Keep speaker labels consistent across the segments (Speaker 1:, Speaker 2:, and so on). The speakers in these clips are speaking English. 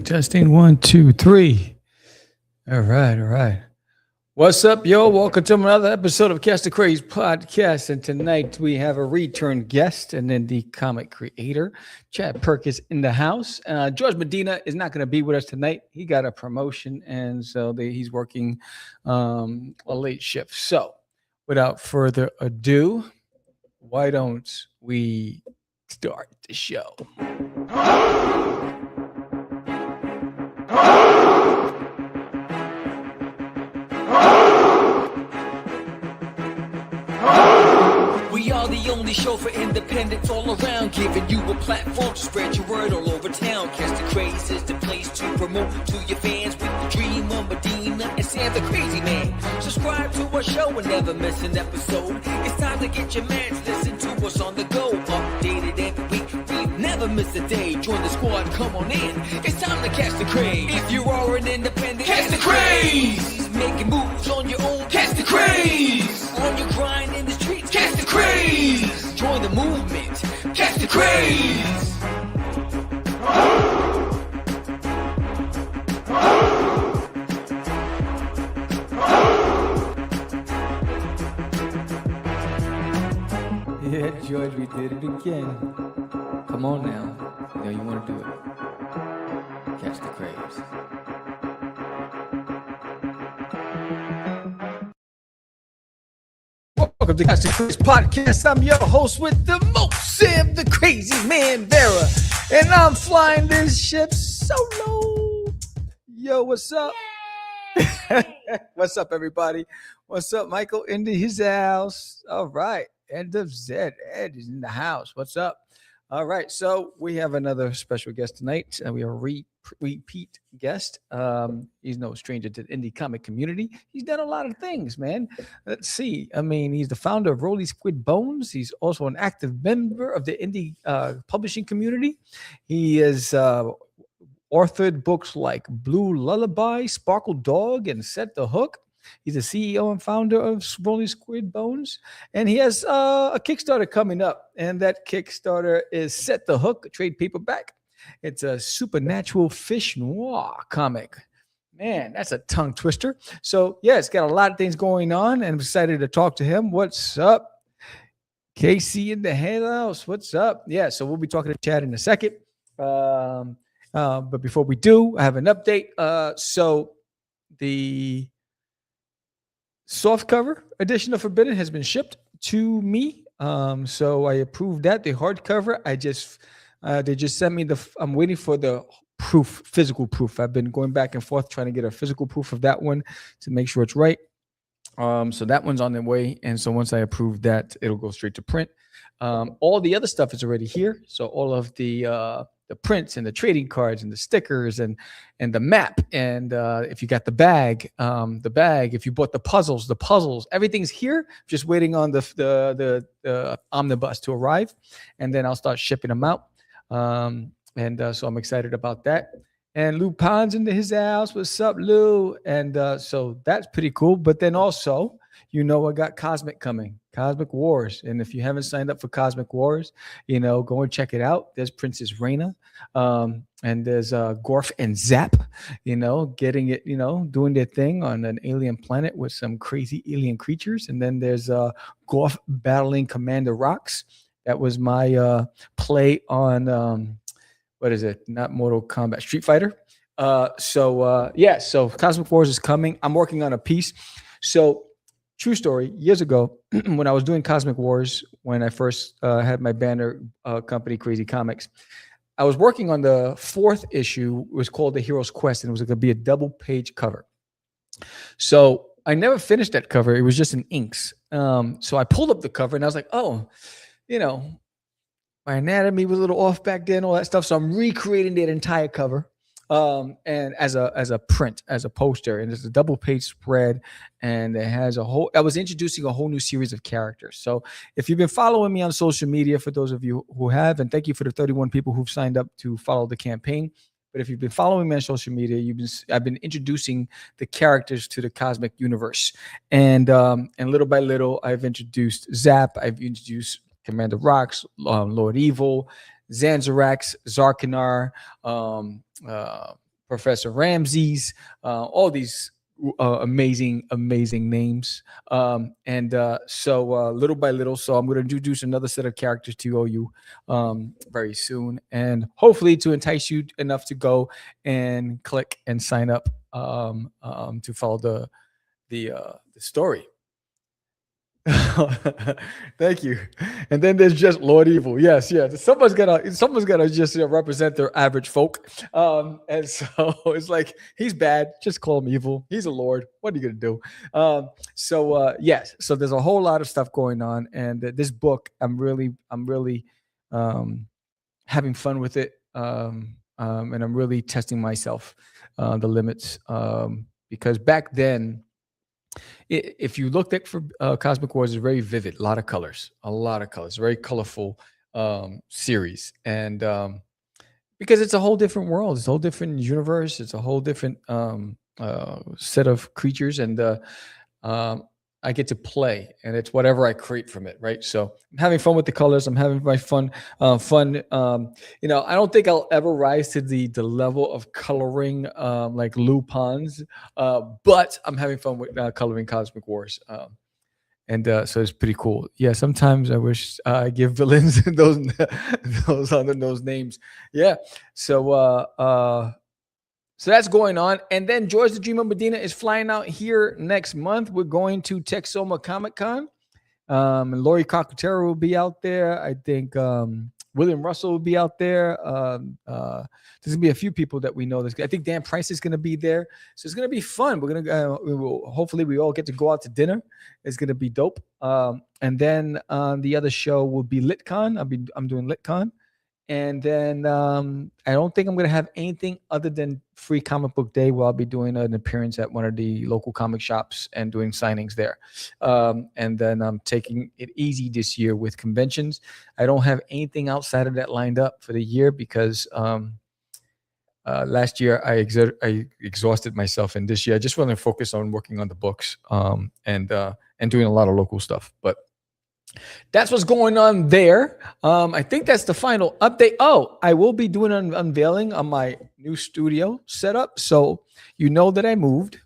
Speaker 1: Testing. 1, 2, 3. All right. What's up, yo? Welcome to another episode of Cast the Craze podcast. And tonight we have a return guest, an indie comic creator, Chad Perkins, in the house. George Medina is not going to be with us tonight. He got a promotion, and so he's working a late shift. So, without further ado, why don't we start the show?
Speaker 2: We are the only show for independents all around, giving you a platform to spread your word all over town. Cast the Craze is the place to promote to your fans with the dream of Medina and Sam the Crazy Man. Subscribe to our show and never miss an episode. It's time to get your mans, listen to us on the go. Updated every week, we never miss a day. Join the squad, come on in. It's time to Cast the Craze. If you are an independent, Cast the Craze. Making moves on your own, Cast the Craze. On your grind in the streets, Cast the Craze. Join the movement, Cast the Craze.
Speaker 1: Yeah, George, we did it again. Come on now. You know you want to do it. Catch the Craze. Welcome to Catch the Craze podcast. I'm your host with the most, Sam the Crazy Man Vera. And I'm flying this ship solo. Yo, what's up? What's up, everybody? What's up, Michael? Into his house. All right. End of Zed. Ed is in the house. What's up? All right. So we have another special guest tonight. We have a repeat guest. He's no stranger to the indie comic community. He's done a lot of things, man. Let's see. I mean, he's the founder of Rolly Squid Bones. He's also an active member of the indie publishing community. He has authored books like Blue Lullaby, Sparkle Dog, and Set the Hook. He's the CEO and founder of Rolling Squid Bones, and he has a Kickstarter coming up, and that Kickstarter is Set the Hook, a trade paperback. It's a supernatural fish noir comic. Man, that's a tongue twister. So, yeah, it's got a lot of things going on, and I'm excited to talk to him. What's up? Casey in the house. What's up? Yeah, so we'll be talking to Chad in a second. But before we do, I have an update. So the softcover edition of Forbidden has been shipped to me. So I approved that. The hardcover, they just sent me I'm waiting for the proof, physical proof. I've been going back and forth trying to get a physical proof of that one to make sure it's right. So that one's on the way. And so once I approve that, it'll go straight to print. All the other stuff is already here. So all of the prints and the trading cards and the stickers and the map. And if you got the bag, if you bought the puzzles, everything's here. Just waiting on the omnibus to arrive. And then I'll start shipping them out. So I'm excited about that. And Lou Pon's into his house. What's up, Lou? And so that's pretty cool. But then also, I got Cosmic coming, CosmicWars. And if you haven't signed up for CosmicWars, go and check it out. There's Princess Raina, and there's Gorf and Zap, getting it, doing their thing on an alien planet with some crazy alien creatures. And then there's Gorf battling Commander Rocks. That was my play on, what is it? Not Mortal Kombat, Street Fighter. So CosmicWars is coming. I'm working on a piece. So, true story, years ago, when I was doing CosmicWars, when I first had my banner company, Crazy Comics, I was working on the fourth issue. It was called The Hero's Quest, and it was going to be a double-page cover. So I never finished that cover. It was just in inks. So I pulled up the cover, and I was like, oh, my anatomy was a little off back then, all that stuff. So I'm recreating that entire cover. And as a print, as a poster, and it's a double page spread, and it has I was introducing a whole new series of characters. So if you've been following me on social media, for those of you who have, and thank you for the 31 people who've signed up to follow the campaign. But if you've been following me on social media, I've been introducing the characters to the cosmic universe, and little by little, I've introduced Zap, I've introduced Commander Rocks, Lord Evil, Zanzarax, Zarkanar, Professor Ramses, all these amazing names. So little by little, so I'm going to introduce another set of characters to you very soon, and hopefully to entice you enough to go and click and sign up to follow the story. Thank you. And then there's just Lord Evil. Yes. Someone's gotta just represent their average folk. And so it's like, he's bad. Just call him evil. He's a lord. What are you gonna do? Yes. So there's a whole lot of stuff going on, and this book, I'm really having fun with it, and I'm really testing myself, the limits, because back then, if you looked at for CosmicWars, it's very vivid, a lot of colors, very colorful series, and because it's a whole different world, it's a whole different universe, it's a whole different set of creatures, and I get to play, and it's whatever I create from it, right? So I'm having fun with the colors. I'm having my fun. I don't think I'll ever rise to the level of coloring like Lupin's, but I'm having fun with coloring CosmicWars. So it's pretty cool. Yeah, sometimes I wish I give villains those names. Yeah. So that's going on. And then George the Dreamer Medina is flying out here next month. We're going to Texoma Comic Con. And Lori Cockatero will be out there. I think William Russell will be out there. There's going to be a few people that we know. I think Dan Price is going to be there. So it's going to be fun. We're going to hopefully we all get to go out to dinner. It's going to be dope. And then the other show will be LitCon. I'm doing LitCon. And then I don't think I'm going to have anything other than Free Comic Book Day, where I'll be doing an appearance at one of the local comic shops and doing signings there. And then I'm taking it easy this year with conventions. I don't have anything outside of that lined up for the year because last year I exhausted myself, and this year I just want to focus on working on the books and doing a lot of local stuff. But that's what's going on there. I think that's the final update. Oh, I will be doing an unveiling on my new studio setup. So you know that I moved.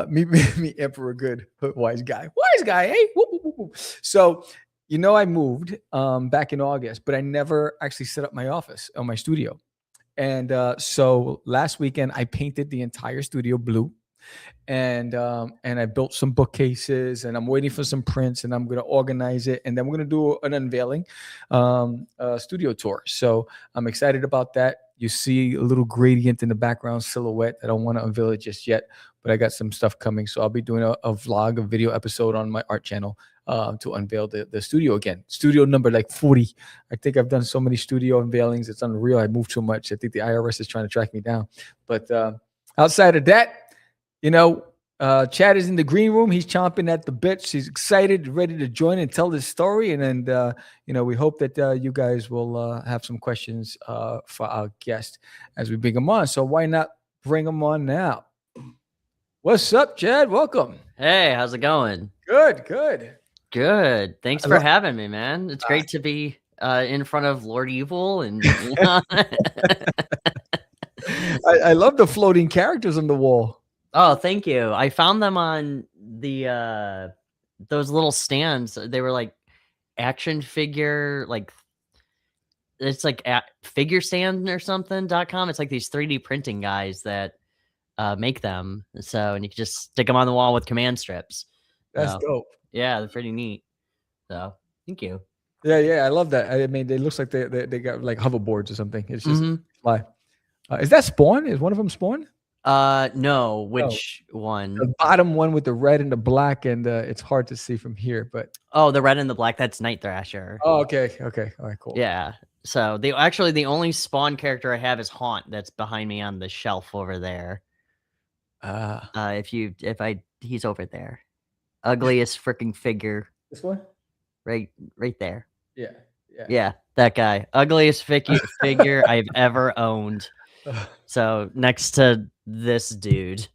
Speaker 1: Me Emperor Good, wise guy, hey. Whoop, whoop, whoop, whoop. So you know I moved back in August, but I never actually set up my office or my studio. And so last weekend I painted the entire studio blue. And I built some bookcases, and I'm waiting for some prints, and I'm going to organize it, and then we're going to do an unveiling studio tour. So I'm excited about that. You see a little gradient in the background silhouette. I don't want to unveil it just yet, but I got some stuff coming. So I'll be doing a vlog, a video episode on my art channel to unveil the studio again. Studio number like 40. I think I've done so many studio unveilings. It's unreal. I move too much. I think the IRS is trying to track me down. But outside of that, Chad is in the green room. He's chomping at the bits. He's excited, ready to join and tell this story. And then, we hope that you guys will have some questions for our guest as we bring him on. So why not bring him on now? What's up, Chad? Welcome.
Speaker 3: Hey, how's it going?
Speaker 1: Good.
Speaker 3: Thanks for having me, man. It's great to be in front of Lord Evil. And
Speaker 1: I love the floating characters on the wall.
Speaker 3: Oh, thank you. I found them on the those little stands. They were like action figure, like it's like at figure stand or something.com. It's like these 3D printing guys that make them. So, and you can just stick them on the wall with command strips.
Speaker 1: That's dope.
Speaker 3: Yeah, they're pretty neat. So, thank you.
Speaker 1: Yeah, I love that. I mean, it looks like they got like hoverboards or something. It's just fly. Is that Spawn? Is one of them Spawn?
Speaker 3: No. Which one?
Speaker 1: The bottom one with the red and the black, and it's hard to see from here. But
Speaker 3: the red and the black, that's Night Thrasher.
Speaker 1: Oh, okay. All right, cool.
Speaker 3: Yeah. So the only Spawn character I have is Haunt. That's behind me on the shelf over there. He's over there. Ugliest freaking figure.
Speaker 1: This one?
Speaker 3: Right there.
Speaker 1: Yeah.
Speaker 3: That guy. Ugliest figure I've ever owned. So next to this dude.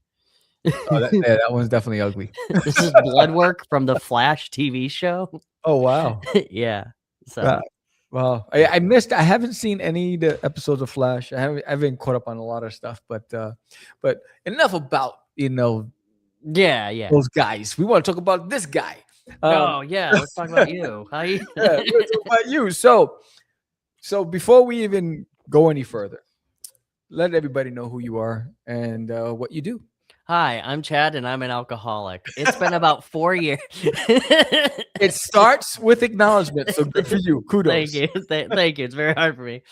Speaker 1: That one's definitely ugly.
Speaker 3: This is blood work from the Flash TV show.
Speaker 1: Oh wow.
Speaker 3: Yeah. So
Speaker 1: Well, I missed. I haven't seen any of the episodes of Flash. I've been caught up on a lot of stuff, but enough about
Speaker 3: Yeah.
Speaker 1: those guys. We want to talk about this guy.
Speaker 3: Oh yeah, let's talk about you. How you?
Speaker 1: Yeah, let's talk about you. So before we even go any further, let everybody know who you are and what you do.
Speaker 3: Hi, I'm Chad, and I'm an alcoholic. It's been about 4 years.
Speaker 1: It starts with acknowledgement. So good for you. Kudos.
Speaker 3: Thank you. Thank you. It's very hard for me.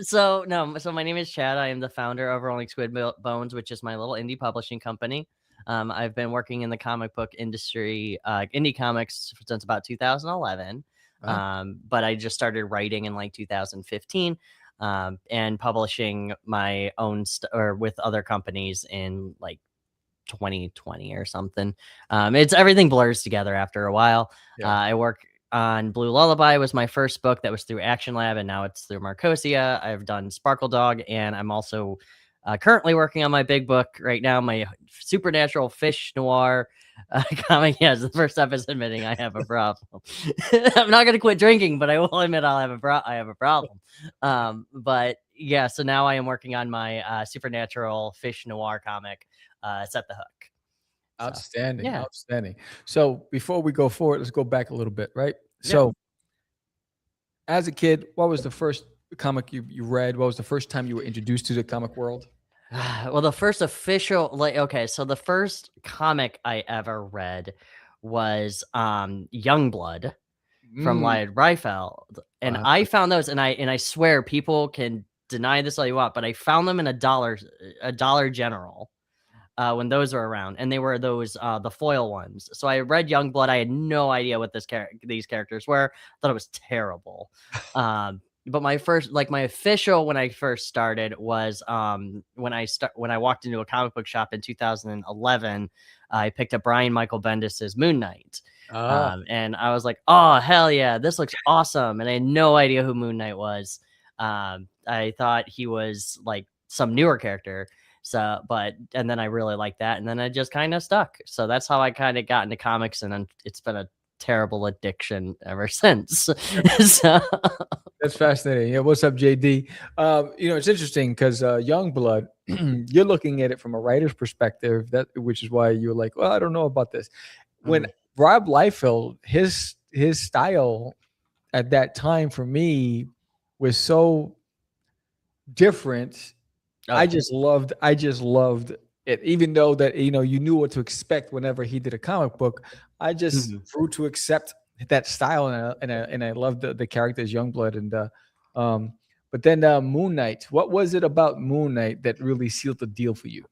Speaker 3: So my name is Chad. I am the founder of Rolling Squid Bones, which is my little indie publishing company. I've been working in the comic book industry, indie comics, since about 2011. But I just started writing in like 2015, and publishing my own or with other companies in like 2020 or something. It's everything blurs together after a while.
Speaker 1: Yeah.
Speaker 3: I work on Blue Lullaby was my first book that was through Action Lab, and now it's through Marcosia. I've done Sparkle Dog, and I'm also currently working on my big book right now, my supernatural fish noir comic. Yes, the first step is admitting I have a problem. I'm not going to quit drinking, but I will admit I have a problem. But yeah, so now I am working on my supernatural fish noir comic, Set the Hook.
Speaker 1: Outstanding.
Speaker 3: yeah.
Speaker 1: Outstanding. So before we go forward, let's go back a little bit, right? So as a kid, what was the first comic you read? What was the first time you were introduced to the comic world?
Speaker 3: Well, the first official, so the first comic I ever read was Youngblood from Lloyd Reifeld, and
Speaker 1: Wow.
Speaker 3: I found those, and I swear people can deny this all you want, but I found them in a Dollar General when those were around, and they were those the foil ones. So I read Youngblood. I had no idea what these characters were. I thought it was terrible. But my first, my official, when I first started was when I walked into a comic book shop in 2011. I picked up Brian Michael Bendis's Moon Knight. And I was like, oh, hell yeah, this looks awesome. And I had no idea who Moon Knight was. I thought he was like some newer character. And then I really liked that. And then I just kind of stuck. So that's how I kind of got into comics. And then it's been a terrible addiction ever since. So
Speaker 1: that's fascinating. Yeah. What's up, JD? It's interesting because Youngblood, you're looking at it from a writer's perspective, which is why you're like, well, I don't know about this. When Rob Liefeld, his style at that time for me was so different. I just loved it, even though that you knew what to expect whenever he did a comic book. I just grew to accept that style, and I loved the character as Youngblood. And but then Moon Knight. What was it about Moon Knight that really sealed the deal for you?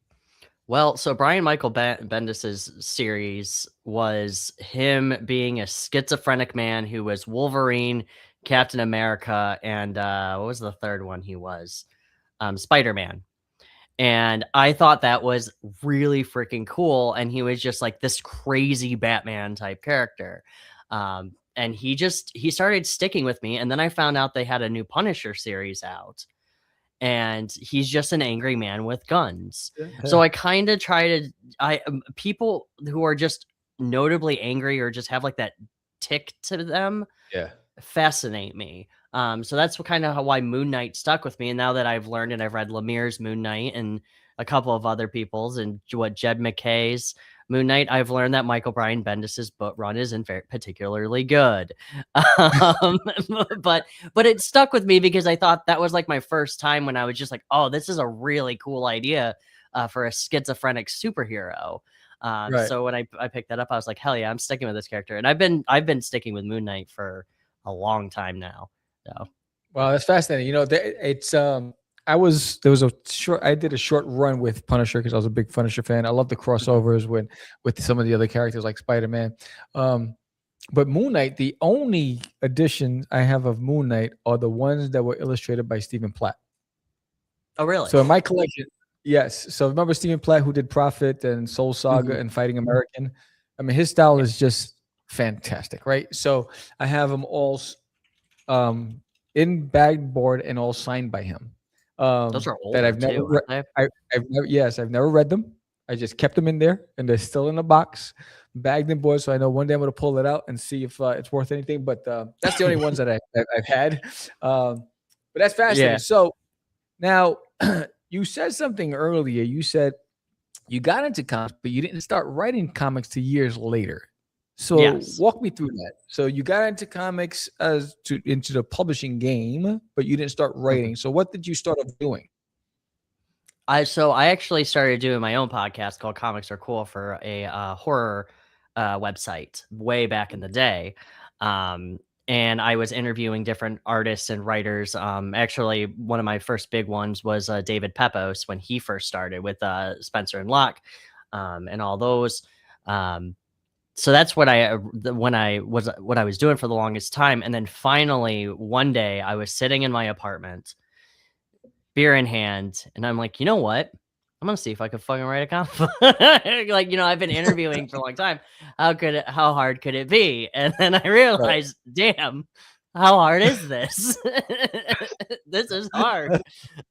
Speaker 3: Well, so Brian Michael Bendis's series was him being a schizophrenic man who was Wolverine, Captain America, and what was the third one he was? Spider-Man. And I thought that was really freaking cool. And he was just like this crazy Batman type character. And he started sticking with me. And then I found out they had a new Punisher series out. And he's just an angry man with guns. So I kind of try to, people who are just notably angry or just have like that tick to them.
Speaker 1: Yeah.
Speaker 3: Fascinate me. So that's kind of why Moon Knight stuck with me. And now that I've learned, and I've read Lemire's Moon Knight and a couple of other people's, and Jed McKay's Moon Knight, I've learned that Michael Brian Bendis's book run isn't very particularly good. But it stuck with me because I thought that was like my first time when I was just like, oh, this is a really cool idea for a schizophrenic superhero. So when I picked that up, I was like, hell yeah, I'm sticking with this character. And I've been sticking with Moon Knight for a long time now. So
Speaker 1: wow, that's fascinating. It's I did a short run with Punisher because I was a big Punisher fan. I love the crossovers with some of the other characters like Spider-Man. But Moon Knight, the only editions I have of Moon Knight are the ones that were illustrated by Stephen Platt.
Speaker 3: Oh, really?
Speaker 1: So in my collection, yes. So remember Stephen Platt, who did Prophet and Soul Saga and Fighting American? I mean, his style is just fantastic, right? So I have them all in bag board and all signed by him.
Speaker 3: Those are old
Speaker 1: that I've never read. I've never read them. I just kept them in there, and they're still in the box. bagged and board. So I know one day I'm going to pull it out and see if it's worth anything. But that's the only ones that I've had. But that's fascinating.
Speaker 3: Yeah.
Speaker 1: So now you said something earlier. You said you got into comics, but you didn't start writing comics till years later. So
Speaker 3: Yes.
Speaker 1: walk me through that. So you got into comics into the publishing game, but you didn't start writing. So what did you start off doing?
Speaker 3: I actually started doing my own podcast called Comics Are Cool for a horror website way back in the day. And I was interviewing different artists and writers. Actually, one of my first big ones was David Pepos when he first started with Spencer and Locke, and all those. So that's what I was doing for the longest time. And then finally, one day, I was sitting in my apartment, beer in hand, and I'm like, you know what? I'm gonna see if I can fucking write a comic book. Like, I've been interviewing for a long time. How hard could it be? And then I realized, damn, how hard is this? This is hard.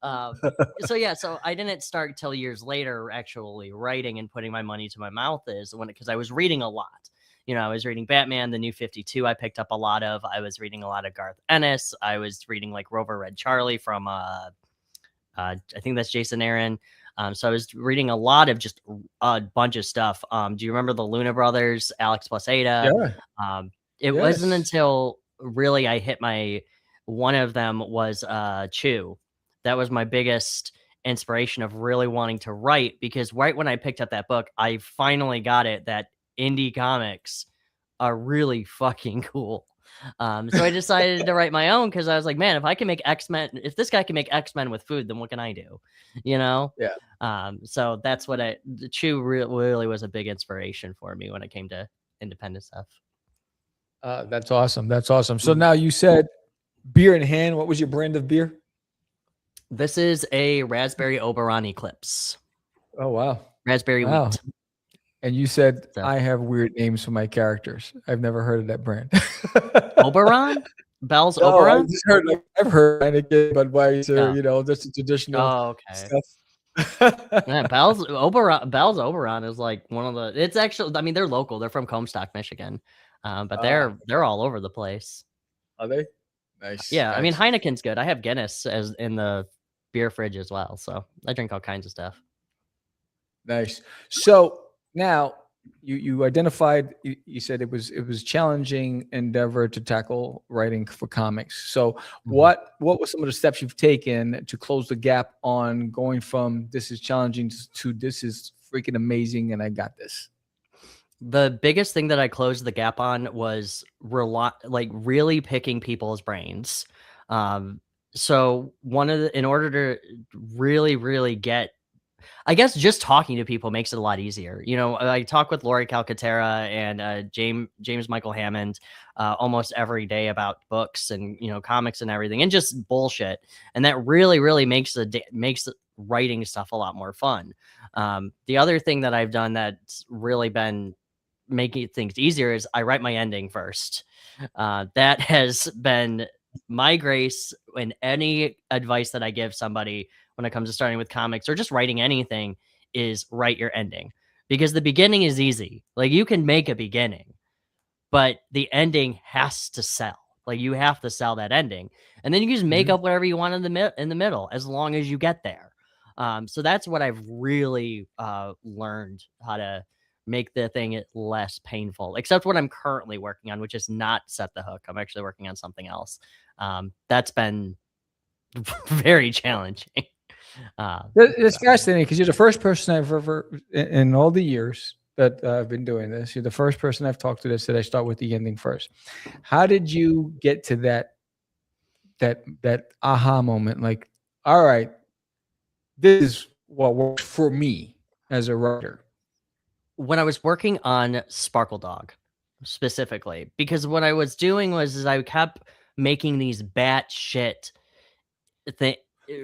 Speaker 3: So I didn't start till years later actually writing and putting my money to my mouth because I was reading a lot. I was reading Batman, the New 52. I picked up a lot of. I was reading a lot of Garth Ennis. I was reading like Rover Red Charlie from I think that's Jason Aaron. So I was reading a lot of just a bunch of stuff. Do you remember the Luna Brothers, Alex Plus Ada?
Speaker 1: Yeah.
Speaker 3: It wasn't until really I hit one of them was Chew. That was my biggest inspiration of really wanting to write, because right when I picked up that book, I finally got it that indie comics are really fucking cool. So I decided to write my own because I was like, man, if I can make X-Men, if this guy can make X-Men with food, then what can I do?
Speaker 1: Yeah.
Speaker 3: So that's what Chew really was a big inspiration for me when it came to independent stuff.
Speaker 1: That's awesome. That's awesome. So now you said beer in hand. What was your brand of beer?
Speaker 3: This is a Raspberry Oberon Eclipse.
Speaker 1: Oh, wow.
Speaker 3: Raspberry wheat.
Speaker 1: And you said, I have weird names for my characters. I've never heard of that brand.
Speaker 3: Oberon? Bell's Oberon?
Speaker 1: I've heard Heineken, Budweiser, just the traditional stuff.
Speaker 3: Yeah, Bell's Oberon is like one of the. It's actually, I mean, they're local. They're from Comstock, Michigan, but they're all over the place.
Speaker 1: Are they? Nice.
Speaker 3: Yeah,
Speaker 1: nice.
Speaker 3: I mean, Heineken's good. I have Guinness as in the beer fridge as well, so I drink all kinds of stuff.
Speaker 1: Nice. So now you identified. You said it was challenging endeavor to tackle writing for comics. So what were some of the steps you've taken to close the gap on going from this is challenging to this is freaking amazing and I got this?
Speaker 3: The biggest thing that I closed the gap on was really picking people's brains. So in order to really, really get, I guess just talking to people makes it a lot easier. I talk with Lori Calcaterra and James Michael Hammond almost every day about books and comics and everything and just bullshit, and that really, really makes writing stuff a lot more fun. The other thing that I've done that's really been making things easier is I write my ending first. That has been my grace, and any advice that I give somebody when it comes to starting with comics or just writing anything is write your ending, because the beginning is easy. Like, you can make a beginning, but the ending has to sell. Like, you have to sell that ending, and then you can just make up whatever you want in the middle, as long as you get there. So that's what I've really learned, how to make the thing less painful, except what I'm currently working on, which is not Set the Hook. I'm actually working on something else. That's been very challenging.
Speaker 1: It's fascinating because you're the first person I've ever, in all the years that I've been doing this, you're the first person I've talked to that said I start with the ending first. How did you get to that aha moment? Like, all right, this is what works for me as a writer.
Speaker 3: When I was working on Sparkle Dog specifically, because what I was doing was I kept making these batshit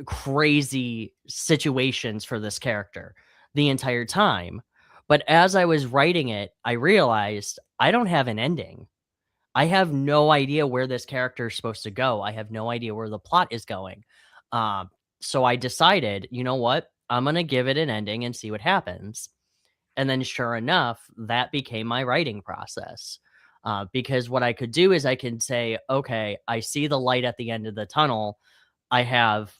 Speaker 3: crazy situations for this character the entire time. But as I was writing it, I realized I don't have an ending. I have no idea where this character is supposed to go. I have no idea where the plot is going. So I decided, you know what? I'm going to give it an ending and see what happens. And then sure enough, that became my writing process. Because what I could do is I can say, okay, I see the light at the end of the tunnel. I have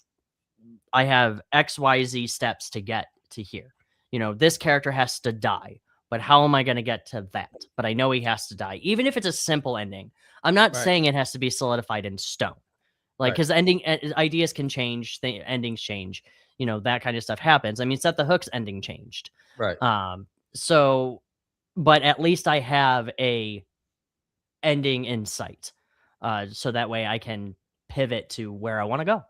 Speaker 3: XYZ steps to get to here. You know, this character has to die, but how am I going to get to that? But I know he has to die, even if it's a simple ending. I'm not
Speaker 1: Right.
Speaker 3: saying it has to be solidified in stone, like,
Speaker 1: Right.
Speaker 3: because ending ideas can change, endings change, you know, that kind of stuff happens. I mean, Set the Hook's ending changed.
Speaker 1: Right.
Speaker 3: So, but at least I have a ending in sight, so that way I can pivot to where I want to go.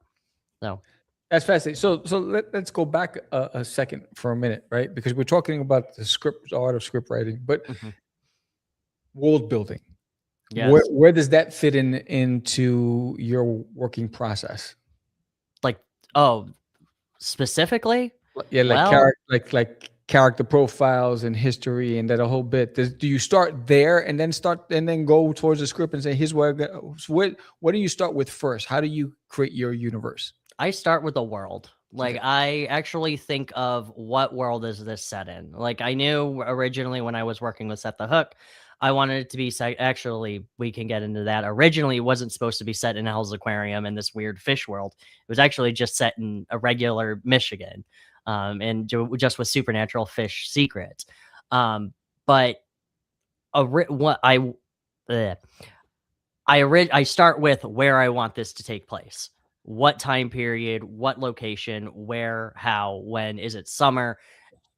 Speaker 3: So,
Speaker 1: That's fascinating. So let's go back a second for a minute, right? Because we're talking about the script, art of script writing, but
Speaker 3: mhm.
Speaker 1: world building.
Speaker 3: Yes.
Speaker 1: Where does that fit into your working process?
Speaker 3: Like, oh, specifically?
Speaker 1: Yeah, like
Speaker 3: Well,
Speaker 1: like character profiles and history and that a whole bit. Do you start there and then go towards the script and say, here's where I go? What do you start with first? How do you create your universe?
Speaker 3: I start with the world. Like,
Speaker 1: Okay.
Speaker 3: I actually think of what world is this set in. Like, I knew originally when I was working with Set the Hook, I wanted it to be actually, we can get into that. Originally, it wasn't supposed to be set in Hell's Aquarium in this weird fish world. It was actually just set in a regular Michigan, and just with supernatural fish secrets. But what eh, I start with where I want this to take place. What time period, what location, where, how, when, is it summer?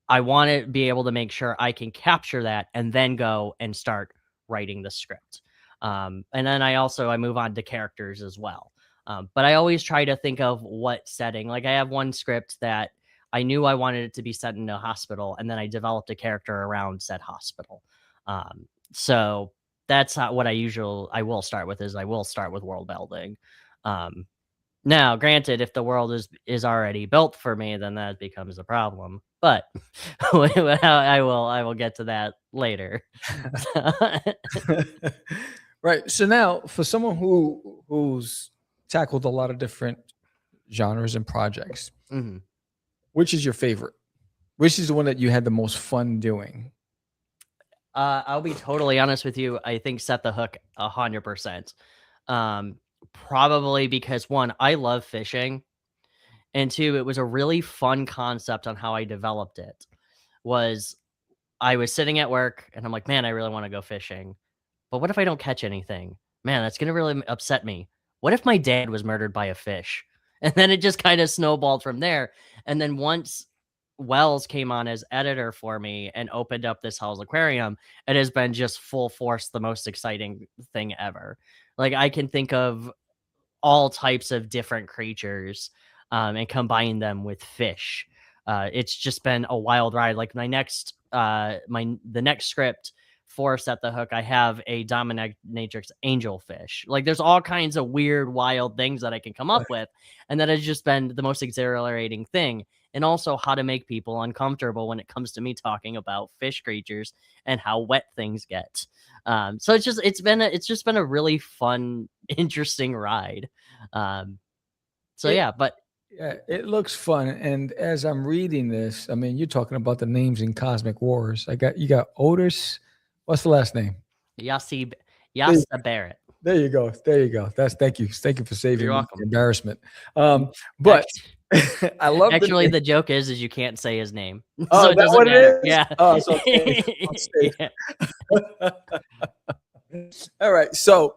Speaker 3: I want to be able to make sure I can capture that and then go and start writing the script. And then I move on to characters as well. But I always try to think of what setting. Like, I have one script that I knew I wanted it to be set in a hospital, and then I developed a character around said hospital. So that's what I will start with, is I will start with world building. Now, granted, if the world is already built for me, then that becomes a problem. But I will get to that later.
Speaker 1: Right. So now, for someone who's tackled a lot of different genres and projects,
Speaker 3: Mhm.
Speaker 1: which is your favorite? Which is the one that you had the most fun doing?
Speaker 3: I'll be totally honest with you. I think Set the Hook 100%. Probably because, one, I love fishing, and two, it was a really fun concept on how I developed it. Was I was sitting at work and I'm like, man, I really want to go fishing. But what if I don't catch anything? Man, that's going to really upset me. What if my dad was murdered by a fish? And then it just kind of snowballed from there. And then once Wells came on as editor for me and opened up this Hell's Aquarium, it has been just full force the most exciting thing ever. Like, I can think of all types of different creatures, and combine them with fish. It's just been a wild ride. Like, the next script for Set the Hook, I have a dominatrix angelfish. Like, there's all kinds of weird, wild things that I can come up with, and that has just been the most exhilarating thing. And also how to make people uncomfortable when it comes to me talking about fish creatures and how wet things get. So it's just been a really fun, interesting ride. So
Speaker 1: It,
Speaker 3: yeah, but
Speaker 1: yeah, it looks fun. And as I'm reading this, I mean, you're talking about the names in Cosmic Wars. You got Otis. What's the last name?
Speaker 3: Yasi
Speaker 1: There you,
Speaker 3: Yasta Barrett.
Speaker 1: there you go. There you go. Thank you for saving
Speaker 3: You're
Speaker 1: me
Speaker 3: welcome.
Speaker 1: the embarrassment. But I love
Speaker 3: Actually,
Speaker 1: the
Speaker 3: the joke is you can't say his name.
Speaker 1: Oh,
Speaker 3: So
Speaker 1: is that what it
Speaker 3: matter.
Speaker 1: is?
Speaker 3: Yeah.
Speaker 1: Oh, so it's safe. All right. So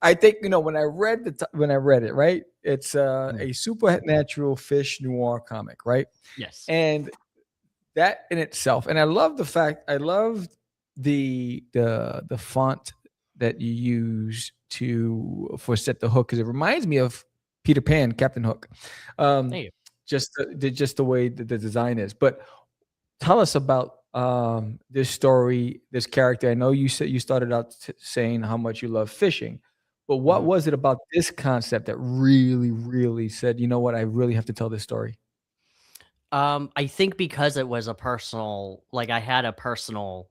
Speaker 1: I think when I read it, right, it's a supernatural fish noir comic, right?
Speaker 3: Yes.
Speaker 1: And that in itself, and I love the font that you use for Set the Hook, because it reminds me of Peter Pan, Captain Hook.
Speaker 3: Thank you.
Speaker 1: Just the way the design is. But tell us about this story, this character. I know you said you started out saying how much you love fishing, but what
Speaker 3: Mhm.
Speaker 1: was it about this concept that really, really said, you know what, I really have to tell this story?
Speaker 3: I think because it was a personal, like, I had a personal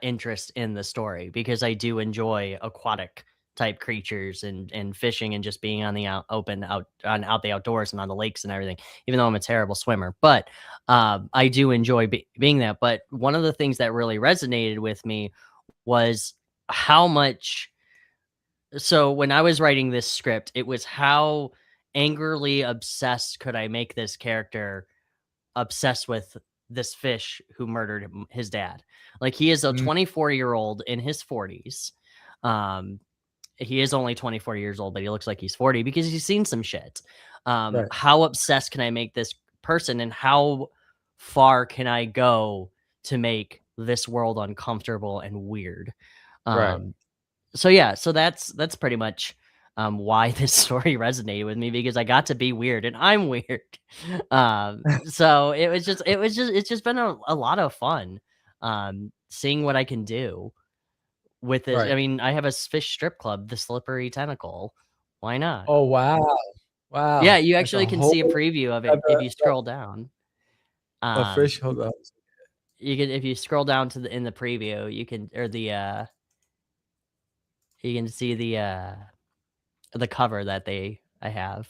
Speaker 3: interest in the story, because I do enjoy aquatic type creatures and fishing and just being on the out the outdoors and on the lakes and everything, even though I'm a terrible swimmer. But I do enjoy being that. But one of the things that really resonated with me was how much. So when I was writing this script, it was how angrily obsessed could I make this character obsessed with this fish who murdered his dad. Like, he is a 24-year-old in his 40s. He is only 24 years old, but he looks like he's 40 because he's seen some shit.
Speaker 1: Right.
Speaker 3: How obsessed can I make this person, and how far can I go to make this world uncomfortable and weird?
Speaker 1: Right.
Speaker 3: So yeah, so that's pretty much why this story resonated with me, because I got to be weird and I'm weird. So it's just been a lot of fun seeing what I can do with this.
Speaker 1: Right.
Speaker 3: I mean, I have a fish strip club, the Slippery Tentacle. Why not?
Speaker 1: Oh wow.
Speaker 3: Yeah,
Speaker 1: Wow.
Speaker 3: you
Speaker 1: That's
Speaker 3: actually
Speaker 1: a
Speaker 3: can see a
Speaker 1: whole
Speaker 3: preview of it if you scroll down.
Speaker 1: a fish. Hold on.
Speaker 3: You can, if you scroll down to in the preview, you can, or the you can see the cover that I have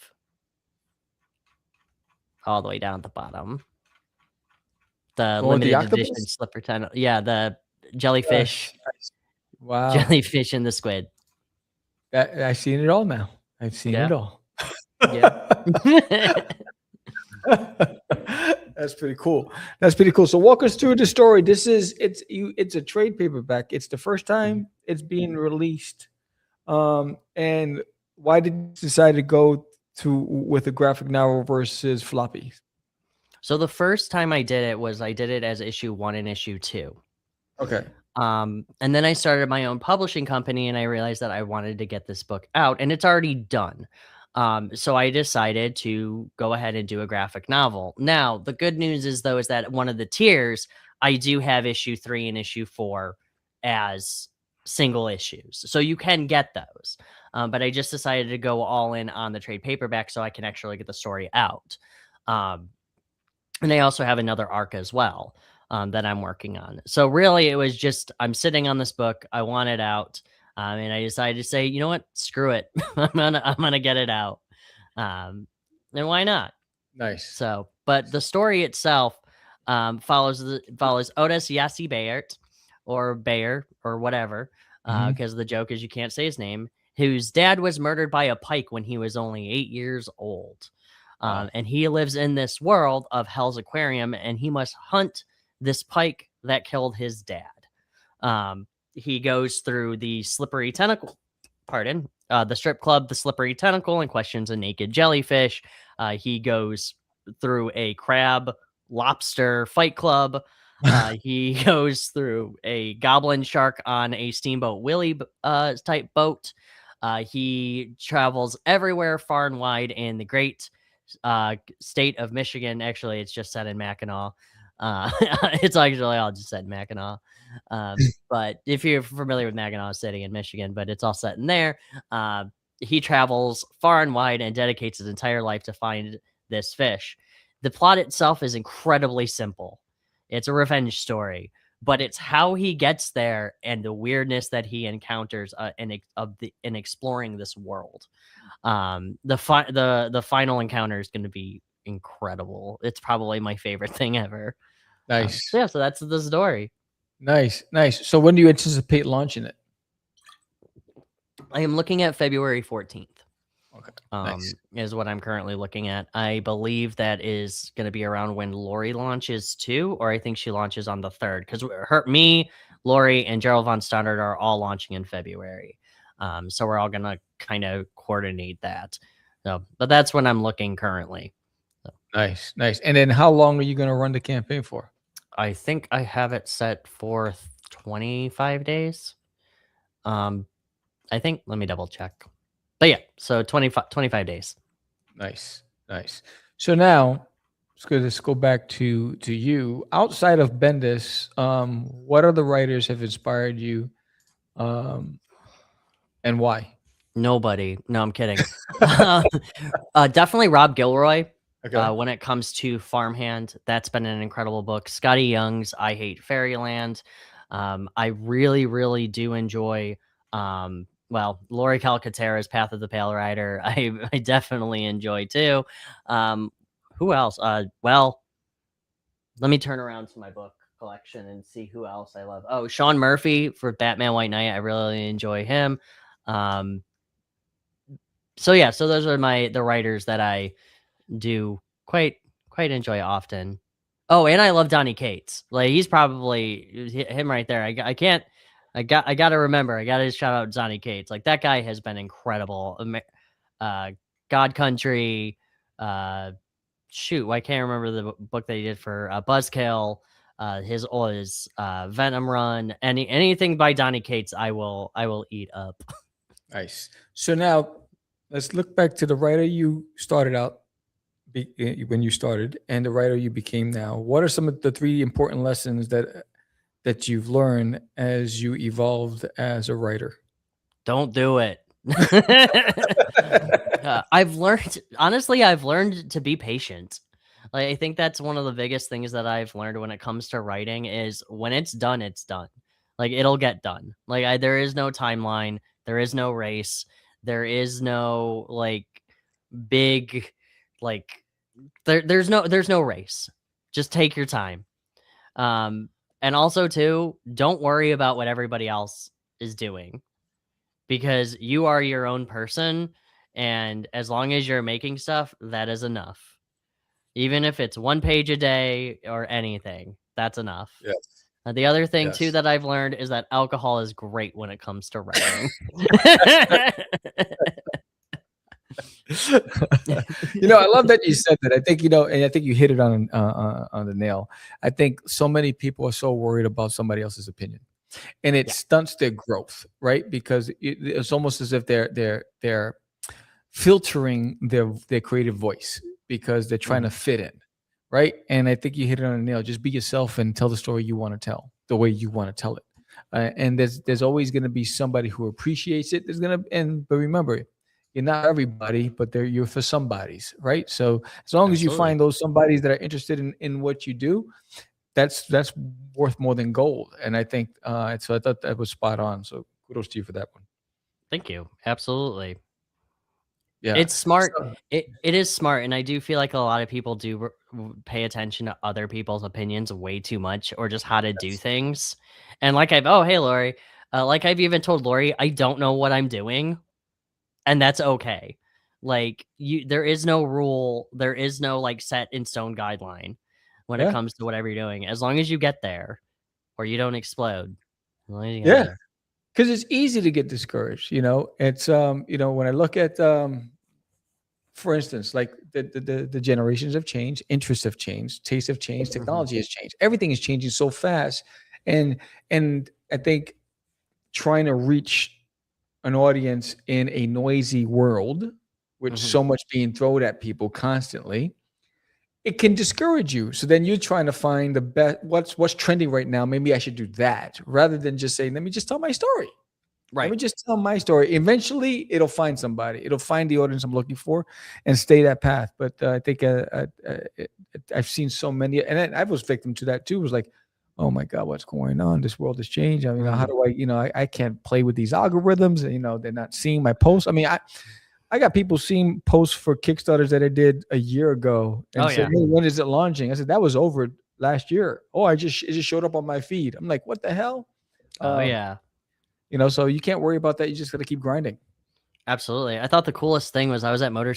Speaker 3: all the way down at the bottom. The
Speaker 1: Oh, the
Speaker 3: limited edition
Speaker 1: octopus?
Speaker 3: slipper tentacle. Yeah, the jellyfish,
Speaker 1: Nice. Wow.
Speaker 3: jellyfish and the squid.
Speaker 1: I've seen it all now. I've seen it
Speaker 3: Yeah.
Speaker 1: all.
Speaker 3: Yeah.
Speaker 1: That's pretty cool. That's pretty cool. So walk us through the story. It's a trade paperback. It's the first time it's being released. And why did you decide to go with a graphic novel versus floppy?
Speaker 3: So the first time I did it as issue 1 and issue 2.
Speaker 1: Okay.
Speaker 3: And then I started my own publishing company, and I realized that I wanted to get this book out, and it's already done. So I decided to go ahead and do a graphic novel. Now, the good news is that one of the tiers, I do have issue 3 and issue 4 as single issues. So you can get those. But I just decided to go all in on the trade paperback so I can actually get the story out. And I also have another arc as well that I'm working on. So really, it was just, I'm sitting on this book. I want it out. And I decided to say, you know what? Screw it. I'm gonna get it out. And why not?
Speaker 1: Nice.
Speaker 3: So, but the story itself follows Otis Yassi Bayert, or Bayer, or whatever, because the joke is you can't say his name, whose dad was murdered by a pike when he was only 8 years old. And he lives in this world of Hell's Aquarium, and he must hunt this pike that killed his dad. He goes through the Slippery Tentacle, the strip club, the Slippery Tentacle, and questions a naked jellyfish. He goes through a crab lobster fight club. He goes through a goblin shark on a Steamboat Willie type boat. He travels everywhere, far and wide, in the great state of Michigan. Actually, it's just set in Mackinac. It's actually all just set in Mackinac. But if you're familiar with Mackinac City in Michigan, but it's all set in there. He travels far and wide and dedicates his entire life to find this fish. The plot itself is incredibly simple. It's a revenge story, but it's how he gets there and the weirdness that he encounters in exploring this world. The final encounter is going to be incredible. It's probably my favorite thing ever.
Speaker 1: Nice.
Speaker 3: So that's the story.
Speaker 1: Nice. So when do you anticipate launching it?
Speaker 3: I am looking at February 14th.
Speaker 1: Okay. Nice.
Speaker 3: Is what I'm currently looking at. I believe that is going to be around when Lori launches too, or I think she launches on the 3rd, because me, Lori, and Gerald Von Stoddard are all launching in February. So we're all going to kind of coordinate that. So, but that's when I'm looking currently. So.
Speaker 1: Nice. And then how long are you going to run the campaign for?
Speaker 3: I think I have it set for 25 days. I think, let me double check. But yeah, so 25 days.
Speaker 1: Nice. So now let's go back to you. Outside of Bendis, what other writers have inspired you, and why?
Speaker 3: Nobody. No, I'm kidding. Definitely Rob Gilroy.
Speaker 1: Okay.
Speaker 3: When it comes to Farmhand, that's been an incredible book. Scotty Young's I Hate Fairyland. I really, really do enjoy Lori Calcaterra's Path of the Pale Rider, I definitely enjoy too. Who else? Well, let me turn around to my book collection and see who else I love. Oh, Sean Murphy for Batman White Knight. I really enjoy him. So those are the writers that I do quite enjoy often. Oh, and I love Donny Cates. Like, he's probably him right there. I got to remember. I got to shout out Donny Cates. Like, that guy has been incredible. God Country. Shoot, I can't remember the book that he did for Buzzkill. His Venom Run. Anything by Donny Cates, I will eat up.
Speaker 1: Nice. So now let's look back to the writer you started out when you started and the writer you became now. What are some of the 3 important lessons that you've learned as you evolved as a writer?
Speaker 3: Don't do it. I've learned to be patient. Like, I think that's one of the biggest things that I've learned when it comes to writing is when it's done, it's done. Like, it'll get done. Like, there is no timeline. There is no race. There is no like big, like there's no race. Just take your time. And also too, don't worry about what everybody else is doing, because you are your own person. And as long as you're making stuff, that is enough. Even if it's 1 page a day or anything, that's enough.
Speaker 1: Yes.
Speaker 3: The other thing too that I've learned is that alcohol is great when it comes to writing.
Speaker 1: I love that you said that. I think, and I think you hit it on the nail. I think so many people are so worried about somebody else's opinion, and it stunts their growth, right? Because it's almost as if they're filtering their creative voice because they're trying to fit in. Right. And I think you hit it on the nail. Just be yourself and tell the story you want to tell the way you want to tell it. And there's always going to be somebody who appreciates it. But remember, you're not everybody, but you're for somebody's, right? So as long as you find those somebodies that are interested in what you do, that's worth more than gold. And I think so I thought that was spot on. So kudos to you for that one.
Speaker 3: Thank you. Absolutely.
Speaker 1: Yeah,
Speaker 3: it's smart. It is smart, and I do feel like a lot of people do pay attention to other people's opinions way too much, or just how to do things. And like hey Lori, like I've even told Lori, I don't know what I'm doing, and that's okay. Like there is no rule, there is no like set in stone guideline when it comes to whatever you're doing, as long as you get there or you don't explode.
Speaker 1: Yeah. Because it's easy to get discouraged, It's when I look at, for instance, like the generations have changed, interests have changed, tastes have changed, technology has changed. Everything is changing so fast, and I think trying to reach an audience in a noisy world with so much being thrown at people constantly, it can discourage you. So then you're trying to find the best, what's trending right now. Maybe I should do that rather than just saying, let me just tell my story. Right. Let me just tell my story. Eventually it'll find somebody, it'll find the audience I'm looking for and stay that path. But I think I've seen so many, and I was victim to that too. It was like, oh my God, what's going on? This world has changed. I mean, how do I can't play with these algorithms, and they're not seeing my posts. I mean, I got people seeing posts for Kickstarters that I did a year ago and said, hey, when is it launching? I said, that was over last year. Oh, it just showed up on my feed. I'm like, what the hell? So you can't worry about that. You just got to keep grinding.
Speaker 3: Absolutely. I thought the coolest thing was I was at Nightmare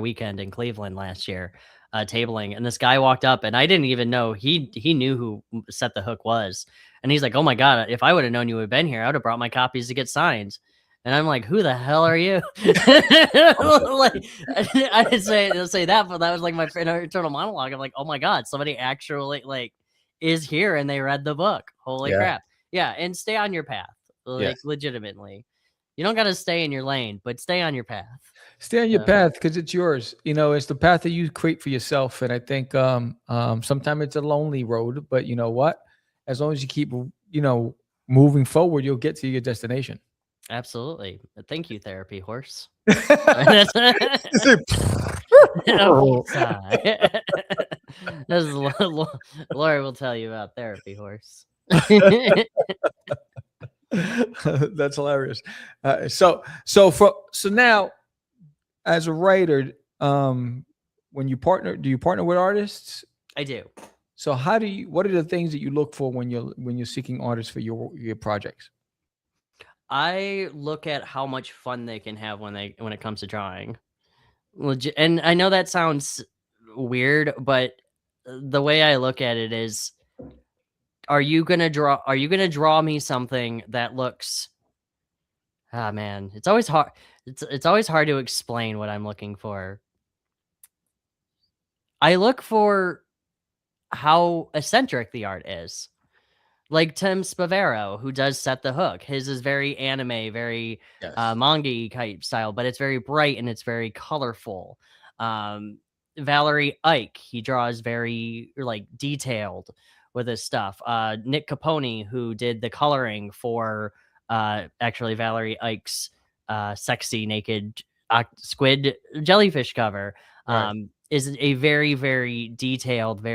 Speaker 3: Weekend in Cleveland last year, tabling, and this guy walked up, and I didn't even know he knew who Set the Hook was. And he's like, oh my God, if I would have known you would have been here, I would have brought my copies to get signed. And I'm like, who the hell are you? Like, I didn't say that, but that was like my internal monologue. I'm like, oh my God, somebody actually like is here and they read the book. Holy crap. Yeah. And stay on your path. Like legitimately. You don't got to stay in your lane, but stay on your path.
Speaker 1: Stay on your path because it's yours. It's the path that you create for yourself. And I think sometimes it's a lonely road, but you know what? As long as you keep, moving forward, you'll get to your destination.
Speaker 3: Absolutely. Thank you, Therapy Horse. Lori will tell you about Therapy Horse.
Speaker 1: That's hilarious. So now, as a writer, when you partner, do you partner with artists?
Speaker 3: I do.
Speaker 1: So how do you? What are the things that you look for when you're seeking artists for your projects?
Speaker 3: I look at how much fun they can have when it comes to drawing. And I know that sounds weird, but the way I look at it is, are you gonna draw me something that looks, ah man, it's always hard. It's always hard to explain what I'm looking for. I look for how eccentric the art is. Like Tim Spavero, who does Set the Hook. His is very anime, very
Speaker 1: Yes.
Speaker 3: manga type style, but it's very bright and it's very colorful. Valerie Ike, he draws very like detailed with his stuff. Nick Capone, who did the coloring for actually Valerie Ike's sexy naked squid jellyfish cover,
Speaker 1: Right.
Speaker 3: is a very, very detailed,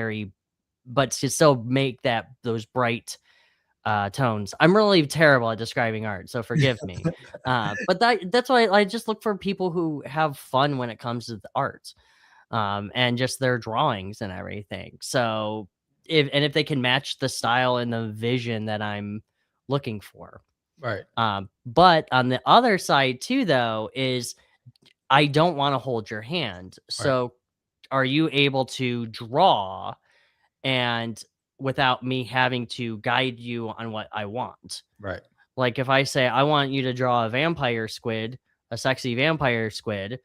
Speaker 3: but to still make those bright tones. I'm really terrible at describing art, so forgive me. But that's why I just look for people who have fun when it comes to the art, and just their drawings and everything. So if they can match the style and the vision that I'm looking for.
Speaker 1: Right.
Speaker 3: But on the other side too, though, is I don't want to hold your hand.
Speaker 1: Right.
Speaker 3: So are you able to draw and without me having to guide you on what I want?
Speaker 1: Right.
Speaker 3: Like if I say I want you to draw a vampire squid, a sexy vampire squid,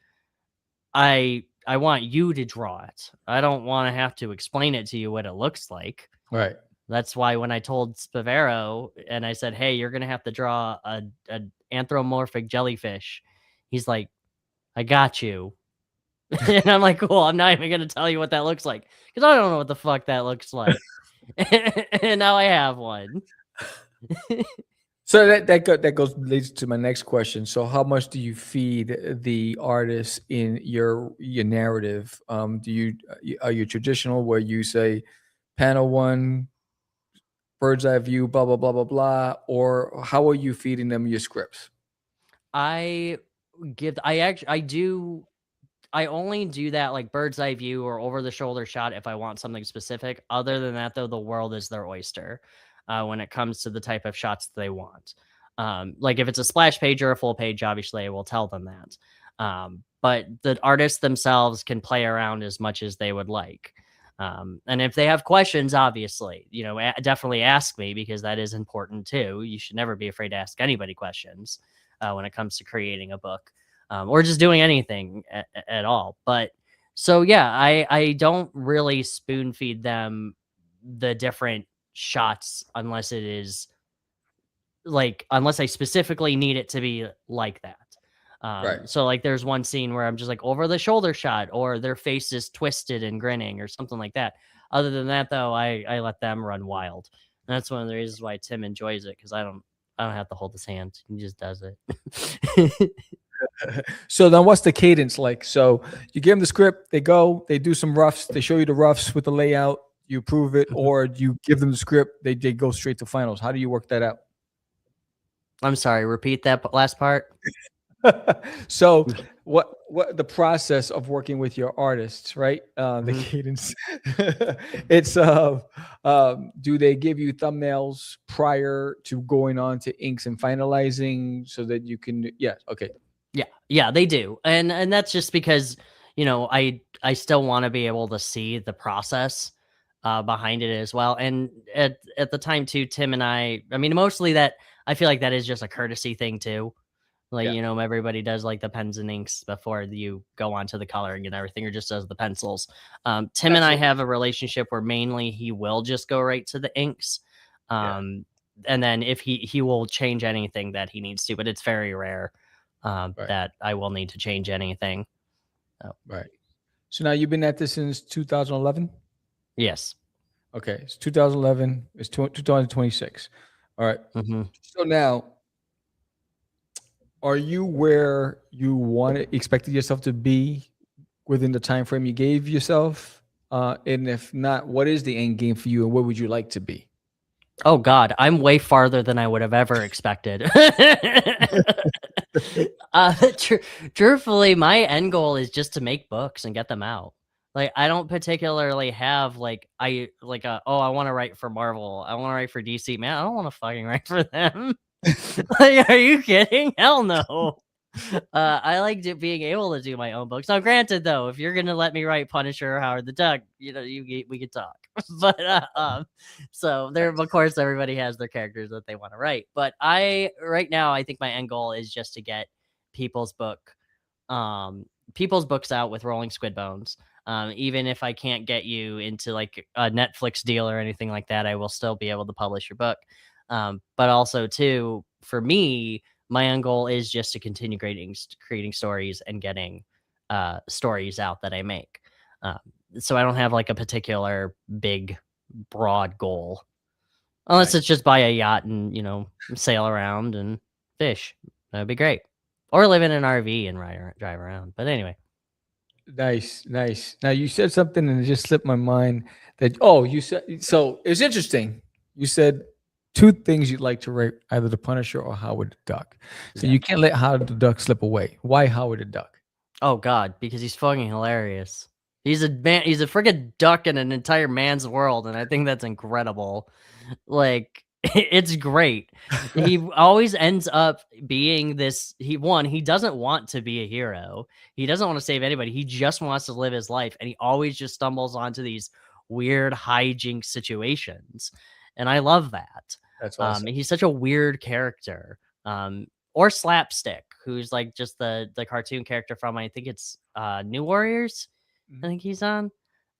Speaker 3: I want you to draw it. I don't want to have to explain it to you what it looks like.
Speaker 1: Right.
Speaker 3: That's why when I told Spavero and I said, "Hey, you're gonna have to draw a anthropomorphic jellyfish," he's like, "I got you." And I'm like, "Cool. I'm not even gonna tell you what that looks like because I don't know what the fuck that looks like." And now I have one.
Speaker 1: So that goes leads to my next question. So how much do you feed the artist in your narrative? Are you traditional where you say panel one, bird's eye view, blah blah blah blah blah, or how are you feeding them your scripts?
Speaker 3: I only do that like bird's eye view or over the shoulder shot if I want something specific. Other than that, though, the world is their oyster when it comes to the type of shots they want. Like if it's a splash page or a full page, obviously I will tell them that. But the artists themselves can play around as much as they would like. And if they have questions, obviously, definitely ask me because that is important too. You should never be afraid to ask anybody questions when it comes to creating a book. Or just doing anything at all. But so, yeah, I don't really spoon feed them the different shots unless I specifically need it to be like that.
Speaker 1: Right.
Speaker 3: So like there's one scene where I'm just like over the shoulder shot or their face is twisted and grinning or something like that. Other than that, though, I let them run wild. And that's one of the reasons why Tim enjoys it because I don't have to hold his hand. He just does it.
Speaker 1: So then what's the cadence like? So you give them the script, they do some roughs, they show you the roughs with the layout, you approve it, or you give them the script, they go straight to finals. How do you work that out?
Speaker 3: I'm sorry, repeat that last part.
Speaker 1: So what the process of working with your artists, right? The cadence. It's do they give you thumbnails prior to going on to inks and finalizing so that you can okay.
Speaker 3: Yeah, they do. And that's just because, I still want to be able to see the process behind it as well. And at the time too, Tim and I mean, mostly that I feel like that is just a courtesy thing too. Like, everybody does like the pens and inks before you go on to the coloring and everything, or just does the pencils. Tim and I have a relationship where mainly he will just go right to the inks. And then if he will change anything that he needs to, but it's very rare that I will need to change anything.
Speaker 1: Right. So now you've been at this since 2011?
Speaker 3: Yes.
Speaker 1: Okay. It's 2011. It's 2026. All right. So now, are you where you expected yourself to be within the time frame you gave yourself? And if not, what is the end game for you and where would you like to be?
Speaker 3: Oh God, I'm way farther than I would have ever expected. Truthfully, my end goal is just to make books and get them out. Like, I don't particularly have like I want to write for Marvel. I want to write for DC. Man, I don't want to fucking write for them. Like, are you kidding? Hell no. I like being able to do my own books. Now, granted, though, if you're gonna let me write Punisher or Howard the Duck, we could talk. But so there, of course, everybody has their characters that they want to write. But right now, I think my end goal is just to get people's books out with Rolling Squid Bones. Even if I can't get you into like a Netflix deal or anything like that, I will still be able to publish your book. But also, too, for me, my end goal is just to continue creating stories and getting stories out that I make. So I don't have like a particular big, broad goal, unless it's just buy a yacht and sail around and fish. That'd be great, or live in an RV and drive around. But anyway,
Speaker 1: Nice. Now you said something and it just slipped my mind that you said so. It's interesting. You said two things you'd like to write, either the Punisher or Howard the Duck. So you can't let Howard the Duck slip away. Why Howard the Duck?
Speaker 3: oh God, because he's fucking hilarious. He's a man. He's a freaking duck in an entire man's world, and I think that's incredible. Like, it's great. He always ends up being this. He doesn't want to be a hero. He doesn't want to save anybody. He just wants to live his life, and he always just stumbles onto these weird hijinks situations, and I love that.
Speaker 1: That's awesome.
Speaker 3: He's such a weird character. Or Slapstick, who's like just the cartoon character from, I think it's New Warriors. I think he's on.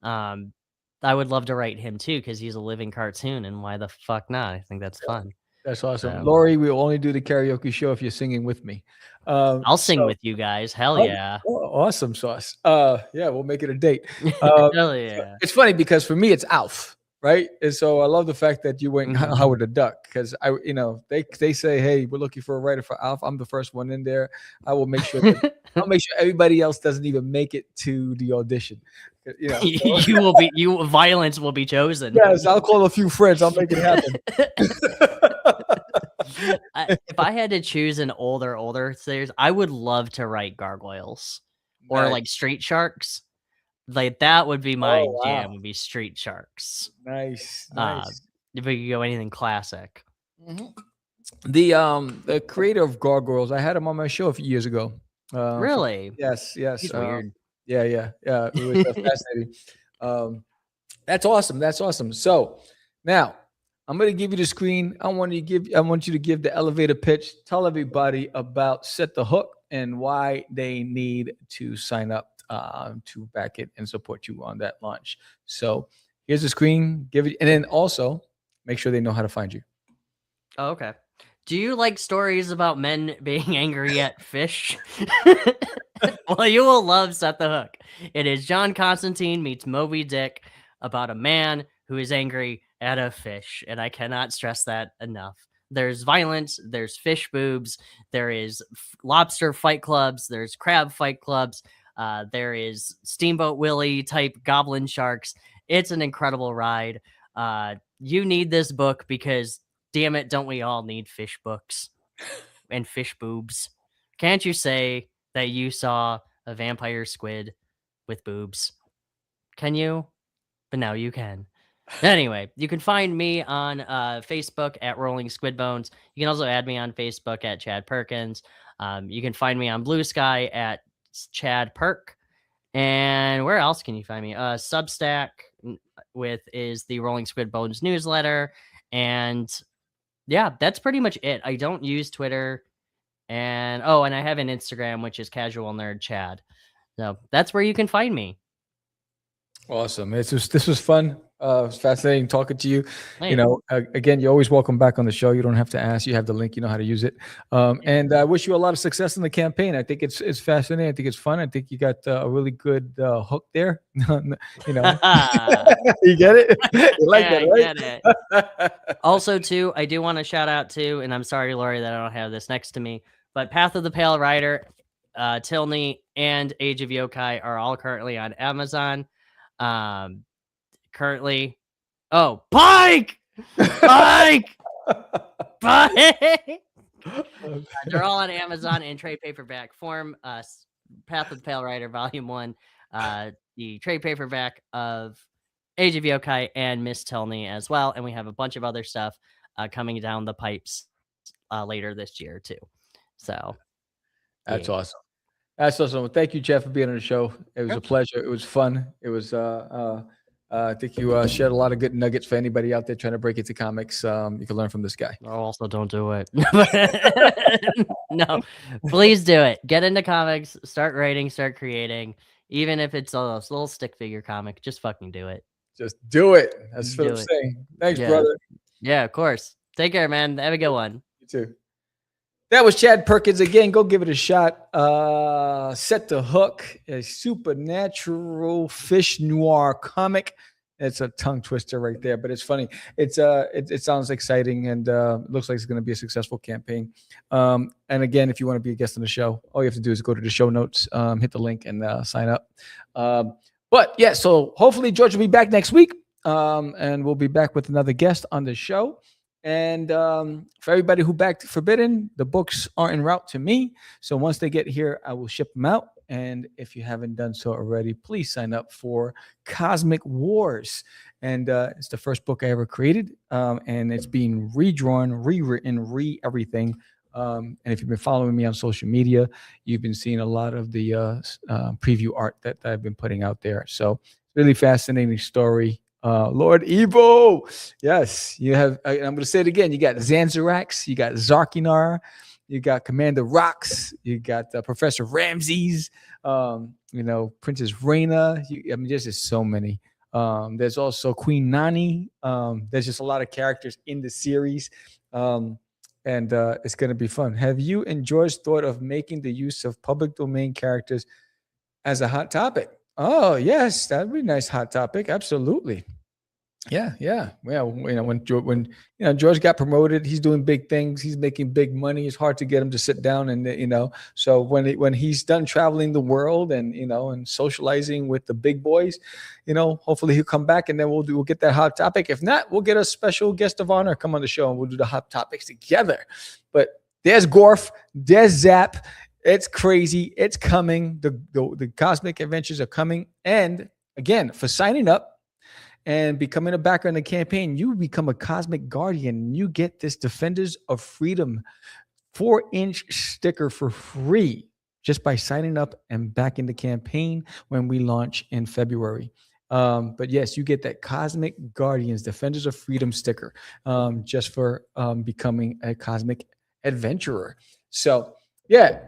Speaker 3: I would love to write him too, because he's a living cartoon, and why the fuck not? I think that's fun.
Speaker 1: That's awesome.
Speaker 3: So,
Speaker 1: Lori, we'll only do the karaoke show if you're singing with me.
Speaker 3: I'll sing with you guys. Hell yeah.
Speaker 1: Awesome sauce. Yeah, we'll make it a date.
Speaker 3: Hell yeah.
Speaker 1: It's funny because for me it's Alf, right? And so I love the fact that you went Howard the Duck, because they say, hey, we're looking for a writer for Alf. I'm the first one in there. I will make sure I'll make sure everybody else doesn't even make it to the audition.
Speaker 3: Violence will be chosen.
Speaker 1: Yes, I'll call a few friends. I'll make it happen.
Speaker 3: If I had to choose an older series, I would love to write Gargoyles or like Street Sharks. Like, that would be my jam. Would be Street Sharks.
Speaker 1: Nice.
Speaker 3: If we could go anything classic.
Speaker 1: The creator of Gargoyles, I had him on my show a few years ago.
Speaker 3: Really?
Speaker 1: Yes.
Speaker 3: He's weird.
Speaker 1: Yeah. It was fascinating. That's awesome. So now I'm going to give you the screen. I want you to give the elevator pitch. Tell everybody about Set the Hook and why they need to sign up to back it and support you on that launch. So here's the screen. Give it, and then also make sure they know how to find you.
Speaker 3: Oh, okay. Do you like stories about men being angry at fish? Well, you will love Set the Hook. It is John Constantine meets Moby Dick about a man who is angry at a fish, and I cannot stress that enough. There's violence, there's fish boobs, there is lobster fight clubs, there's crab fight clubs, there is Steamboat Willie type goblin sharks. It's an incredible ride. You need this book because, damn it, don't we all need fish books and fish boobs? Can't you say that you saw a vampire squid with boobs? Can you? But now you can. Anyway, you can find me on Facebook at Rolling Squid Bones. You can also add me on Facebook at Chad Perkins. You can find me on Blue Sky at Chad Perk. And where else can you find me? Substack is the Rolling Squid Bones newsletter. And yeah, that's pretty much it. I don't use Twitter. And I have an Instagram, which is Casual Nerd Chad. So that's where you can find me.
Speaker 1: Awesome. This was fun. It's fascinating talking to you.
Speaker 3: Hey.
Speaker 1: Again, you're always welcome back on the show. You don't have to ask. You have the link. You know how to use it. And I wish you a lot of success in the campaign. I think it's fascinating. I think it's fun. I think you got a really good hook there. You get it? You like that, right?
Speaker 3: Get it. Also, too, I do want to shout out to, and I'm sorry, Lori, that I don't have this next to me, but Path of the Pale Rider, Tilney, and Age of Yokai are all currently on Amazon. Pike! Mike! Mike! They're all on Amazon in trade paperback form. Path of the Pale Rider, Volume 1, the trade paperback of Age of Yokai and Miss Tilney as well. And we have a bunch of other stuff coming down the pipes later this year, too. So
Speaker 1: that's awesome. That's awesome. Well, thank you, Jeff, for being on the show. It was a pleasure. It was fun. It was, I think you shared a lot of good nuggets for anybody out there trying to break into comics. You can learn from this guy.
Speaker 3: Also, don't do it. No, please do it. Get into comics, start writing, start creating. Even if it's a little stick figure comic, just fucking do it.
Speaker 1: Just do it. That's what I'm saying. Thanks, brother.
Speaker 3: Yeah, of course. Take care, man. Have a good one.
Speaker 1: You too. That was Chad Perkins again. Go give it a shot. Set the Hook, a supernatural fish noir comic. It's a tongue twister right there, but it's funny. It sounds exciting and looks like it's going to be a successful campaign. And again, if you want to be a guest on the show, all you have to do is go to the show notes, hit the link, and sign up. But yeah, so hopefully George will be back next week, and we'll be back with another guest on the show. And for everybody who backed Forbidden, the books are en route to me. So once they get here, I will ship them out. And if you haven't done so already, please sign up for Cosmic Wars. And it's the first book I ever created. And it's being redrawn, rewritten, everything. And if you've been following me on social media, you've been seeing a lot of the preview art that I've been putting out there. So really fascinating story. Lord Evo. Yes, you have. I'm going to say it again. You got Zanzarax, you got Zarkinar, you got Commander Rox, you got Professor Ramses, Princess Raina. There's just so many. There's also Queen Nani. There's just a lot of characters in the series. And it's going to be fun. Have you and George thought of making the use of public domain characters as a hot topic? Oh, yes, that'd be a nice hot topic. Absolutely. Yeah. Well, when George got promoted, he's doing big things. He's making big money. It's hard to get him to sit down and, so when he's done traveling the world and, and socializing with the big boys, hopefully he'll come back and then we'll get that hot topic. If not, we'll get a special guest of honor come on the show and we'll do the hot topics together. But there's Gorf, there's Zap. It's crazy. It's coming. The Cosmic Adventures are coming. And again, for signing up and becoming a backer in the campaign, you become a Cosmic Guardian. You get this Defenders of Freedom 4-inch sticker for free just by signing up and backing the campaign when we launch in February. But yes, you get that Cosmic Guardians Defenders of Freedom sticker just for becoming a Cosmic Adventurer. So yeah,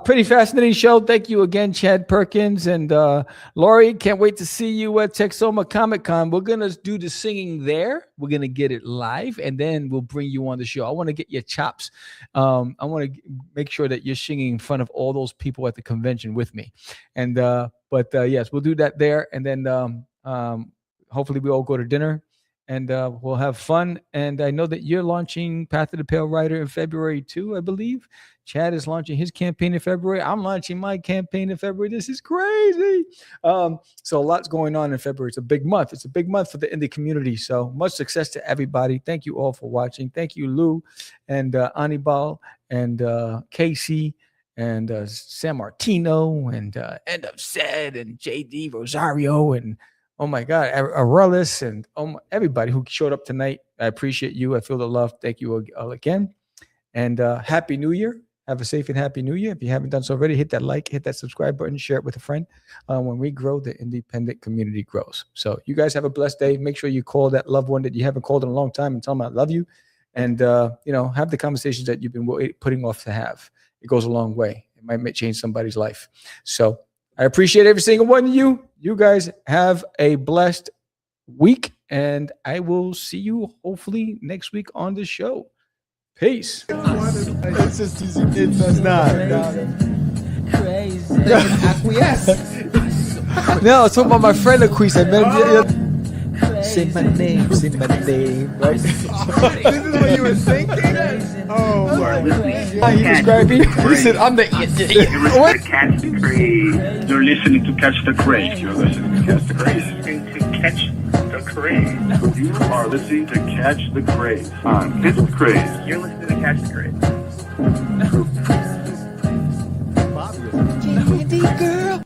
Speaker 1: pretty fascinating show. Thank you again, Chad Perkins. And Lori, can't wait to see you at Texoma Comic-Con. We're going to do the singing there. We're going to get it live, and then we'll bring you on the show. I want to get your chops. I want to make sure that you're singing in front of all those people at the convention with me. And but yes, we'll do that there. And then hopefully we all go to dinner. And we'll have fun. And I know that you're launching Path of the Pale Rider in February too, I believe. Chad is launching his campaign in February. I'm launching my campaign in February. This is crazy. So a lot's going on in February. It's a big month. It's a big month for the indie community. So much success to everybody. Thank you all for watching. Thank you, Lou and Anibal and Casey and San Martino and End of Said and JD Rosario and oh my God, Aurelius and everybody who showed up tonight. I appreciate you. I feel the love. Thank you all again. And Happy New Year. Have a safe and happy New Year. If you haven't done so already, hit that like, hit that subscribe button, share it with a friend. When we grow, the independent community grows. So you guys have a blessed day. Make sure you call that loved one that you haven't called in a long time and tell them I love you. And, have the conversations that you've been putting off to have. It goes a long way. It might change somebody's life. So I appreciate every single one of you. You guys have a blessed week, and I will see you hopefully next week on the show. Peace. It's just easy. It's not.
Speaker 4: Crazy. Acquiesce.
Speaker 1: No, I was talking about my friend Acquiesce. I met him. Say my name, right?
Speaker 4: This is what you were thinking? Oh,
Speaker 1: He described me. He said, I'm the
Speaker 5: What? Catch the Craze. You're listening to Catch the Craze. You're listening to Catch the Craze. You're listening to Catch the Craze. craze.
Speaker 6: You are listening to Catch the Craze.
Speaker 5: It's craze.
Speaker 7: You're listening to Catch the Craze.
Speaker 4: Candy girl.